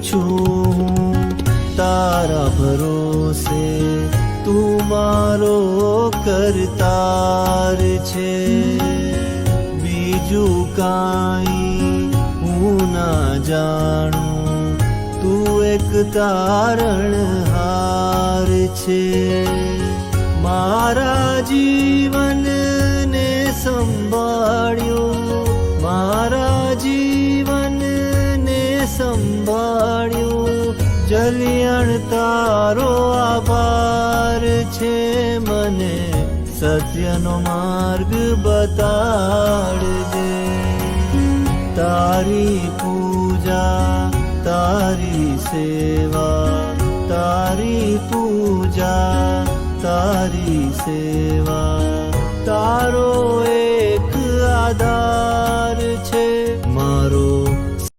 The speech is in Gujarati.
છું તારા ભરોસે, તું મારો કરતાર છે. બીજું કાંઈ હું ના જાણું, તું એક તારણહાર છે. મારા જીવનને સંભાળ્યું, મારા જીવનને સંભાળ્યું, જલિયણ તારો આભાર છે. મને સત્યનો માર્ગ બતાડજે. તારી પૂજા, તારી સેવા, તારી પૂજા, તારી સેવા, તારો એક આધાર